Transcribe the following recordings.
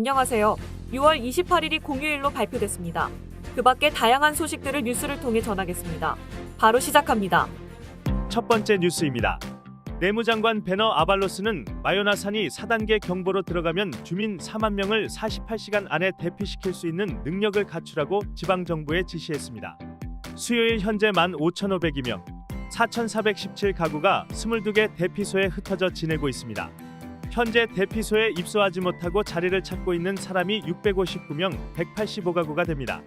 안녕하세요. 6월 28일이 공휴일로 발표됐습니다. 그 밖에 다양한 소식들을 뉴스를 통해 전하겠습니다. 바로 시작합니다. 첫 번째 뉴스입니다. 내무장관 베너 아발로스는 마요나산이 4단계 경보로 들어가면 주민 4만 명을 48시간 안에 대피시킬 수 있는 능력을 갖추라고 지방정부에 지시했습니다. 수요일 현재 15,502명, 4,417가구가 22개 대피소에 흩어져 지내고 있습니다. 현재 대피소에 입소하지 못하고 자리를 찾고 있는 사람이 659명, 185가구가 됩니다.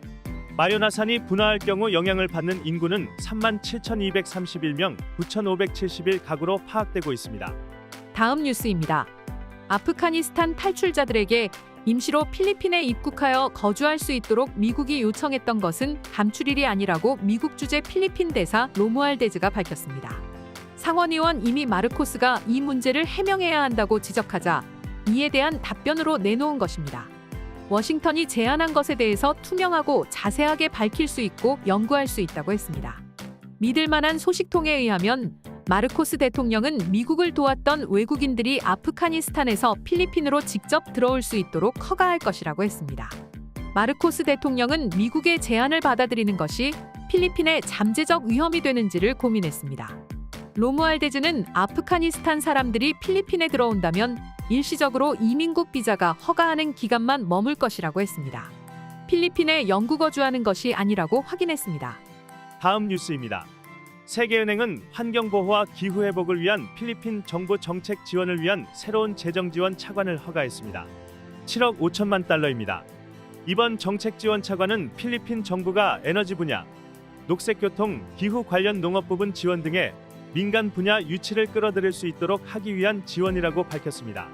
마요나산이 분화할 경우 영향을 받는 인구는 37,231명, 9,571가구로 파악되고 있습니다. 다음 뉴스입니다. 아프가니스탄 탈출자들에게 임시로 필리핀에 입국하여 거주할 수 있도록 미국이 요청했던 것은 감출일이 아니라고 미국 주재 필리핀 대사 로무알데즈가 밝혔습니다. 상원의원 이미 마르코스가 이 문제를 해명해야 한다고 지적하자 이에 대한 답변으로 내놓은 것입니다. 워싱턴이 제안한 것에 대해서 투명하고 자세하게 밝힐 수 있고 연구할 수 있다고 했습니다. 믿을 만한 소식통에 의하면 마르코스 대통령은 미국을 도왔던 외국인들이 아프가니스탄에서 필리핀으로 직접 들어올 수 있도록 허가할 것이라고 했습니다. 마르코스 대통령은 미국의 제안을 받아들이는 것이 필리핀에 잠재적 위험이 되는지를 고민했습니다. 로무알데즈는 아프가니스탄 사람들이 필리핀에 들어온다면 일시적으로 이민국 비자가 허가하는 기간만 머물 것이라고 했습니다. 필리핀에 영구 거주하는 것이 아니라고 확인했습니다. 다음 뉴스입니다. 세계은행은 환경보호와 기후회복을 위한 필리핀 정부 정책 지원을 위한 새로운 재정지원 차관을 허가했습니다. 7억 5천만 달러입니다. 이번 정책 지원 차관은 필리핀 정부가 에너지 분야, 녹색교통, 기후 관련 농업 부분 지원 등의 민간 분야 유치를 끌어들일 수 있도록 하기 위한 지원이라고 밝혔습니다.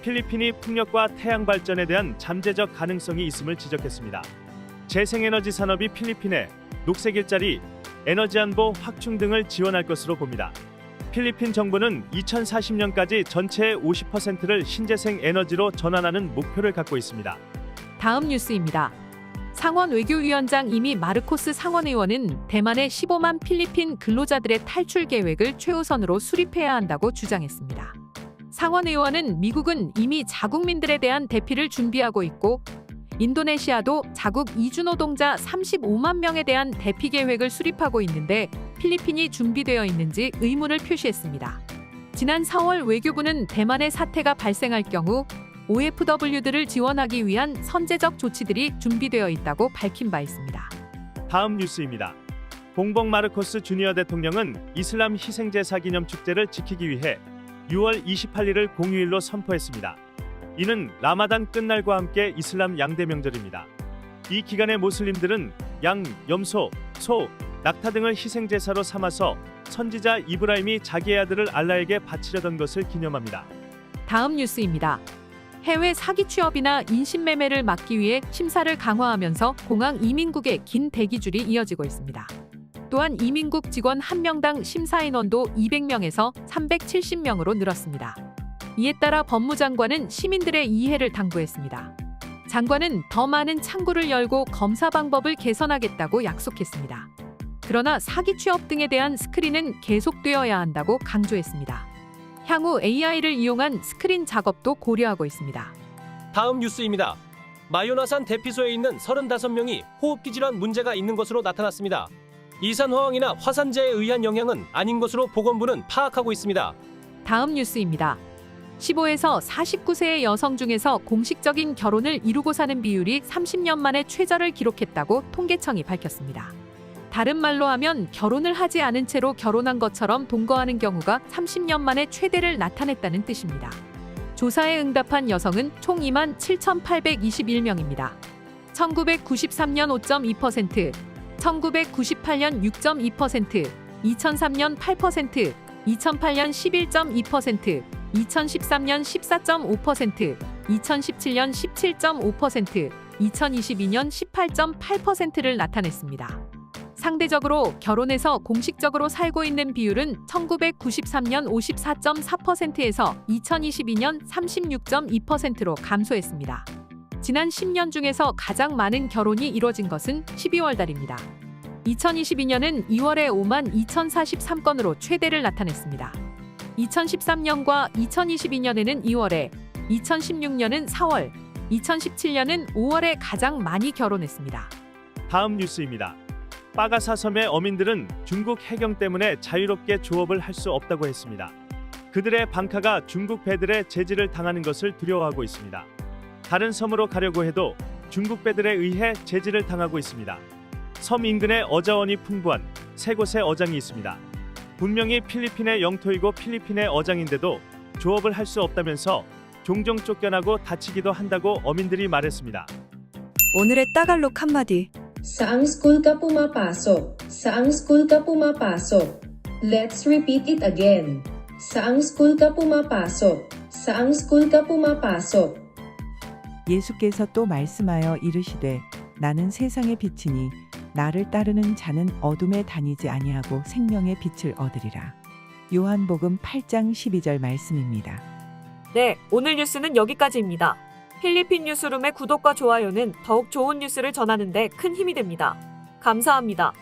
필리핀이 풍력과 태양 발전에 대한 잠재적 가능성이 있음을 지적했습니다. 재생에너지 산업이 필리핀의 녹색 일자리, 에너지 안보 확충 등을 지원할 것으로 봅니다. 필리핀 정부는 2040년까지 전체의 50%를 신재생 에너지로 전환하는 목표를 갖고 있습니다. 다음 뉴스입니다. 상원 외교위원장 이미 마르코스 상원의원은 대만의 15만 필리핀 근로자들의 탈출 계획을 최우선으로 수립해야 한다고 주장했습니다. 상원의원은 미국은 이미 자국민들에 대한 대피를 준비하고 있고 인도네시아도 자국 이주 노동자 35만 명에 대한 대피 계획을 수립하고 있는데 필리핀이 준비되어 있는지 의문을 표시했습니다. 지난 4월 외교부는 대만의 사태가 발생할 경우 OFW들을 지원하기 위한 선제적 조치들이 준비되어 있다고 밝힌 바 있습니다. 다음 뉴스입니다. 봉봉 마르코스 주니어 대통령은 이슬람 희생제사 기념 축제를 지키기 위해 6월 28일을 공휴일로 선포했습니다. 이는 라마단 끝날과 함께 이슬람 양대 명절입니다. 이 기간에 모슬림들은 양, 염소, 소, 낙타 등을 희생제사로 삼아서 선지자 이브라임이 자기의 아들을 알라에게 바치려던 것을 기념합니다. 다음 뉴스입니다. 해외 사기 취업이나 인신매매를 막기 위해 심사를 강화하면서 공항 이민국의 긴 대기줄이 이어지고 있습니다. 또한 이민국 직원 1명당 심사인원도 200명에서 370명으로 늘었습니다. 이에 따라 법무장관은 시민들의 이해를 당부했습니다. 장관은 더 많은 창구를 열고 검사 방법을 개선하겠다고 약속했습니다. 그러나 사기 취업 등에 대한 스크린은 계속되어야 한다고 강조했습니다. 향후 AI를 이용한 스크린 작업도 고려하고 있습니다. 다음 뉴스입니다. 마요나산 대피소에 있는 35명이 호흡기 질환 문제가 있는 것으로 나타났습니다. 이산화황이나 화산재에 의한 영향은 아닌 것으로 보건부는 파악하고 있습니다. 다음 뉴스입니다. 15에서 49세의 여성 중에서 공식적인 결혼을 이루고 사는 비율이 30년 만에 최저를 기록했다고 통계청이 밝혔습니다. 다른 말로 하면 결혼을 하지 않은 채로 결혼한 것처럼 동거하는 경우가 30년 만에 최대를 나타냈다는 뜻입니다. 조사에 응답한 여성은 총 27,821명입니다. 1993년 5.2%, 1998년 6.2%, 2003년 8%, 2008년 11.2%, 2013년 14.5%, 2017년 17.5%, 2022년 18.8%를 나타냈습니다. 상대적으로 결혼해서 공식적으로 살고 있는 비율은 1993년 54.4%에서 2022년 36.2%로 감소했습니다. 지난 10년 중에서 가장 많은 결혼이 이뤄진 것은 12월 달입니다. 2022년은 2월에 52,043건으로 최대를 나타냈습니다. 2013년과 2022년에는 2월에, 2016년은 4월, 2017년은 5월에 가장 많이 결혼했습니다. 다음 뉴스입니다. 빠가사 섬의 어민들은 중국 해경 때문에 자유롭게 조업을 할 수 없다고 했습니다. 그들의 방카가 중국 배들의 제지를 당하는 것을 두려워하고 있습니다. 다른 섬으로 가려고 해도 중국 배들에 의해 제지를 당하고 있습니다. 섬 인근에 어자원이 풍부한 세 곳의 어장이 있습니다. 분명히 필리핀의 영토이고 필리핀의 어장인데도 조업을 할 수 없다면서 종종 쫓겨나고 다치기도 한다고 어민들이 말했습니다. 오늘의 따갈록 한마디. Saang school ka pumapasok? Saang school ka pumapasok? Let's repeat it again. Saang school ka pumapasok? Saang school ka pumapasok? 예수께서 또 말씀하여 이르시되 나는 세상의 빛이니 나를 따르는 자는 어둠에 다니지 아니하고 생명의 빛을 얻으리라. 요한복음 8장 12절 말씀입니다. 네, 오늘 뉴스는 여기까지입니다. 필리핀 뉴스룸의 구독과 좋아요는 더욱 좋은 뉴스를 전하는 데 큰 힘이 됩니다. 감사합니다.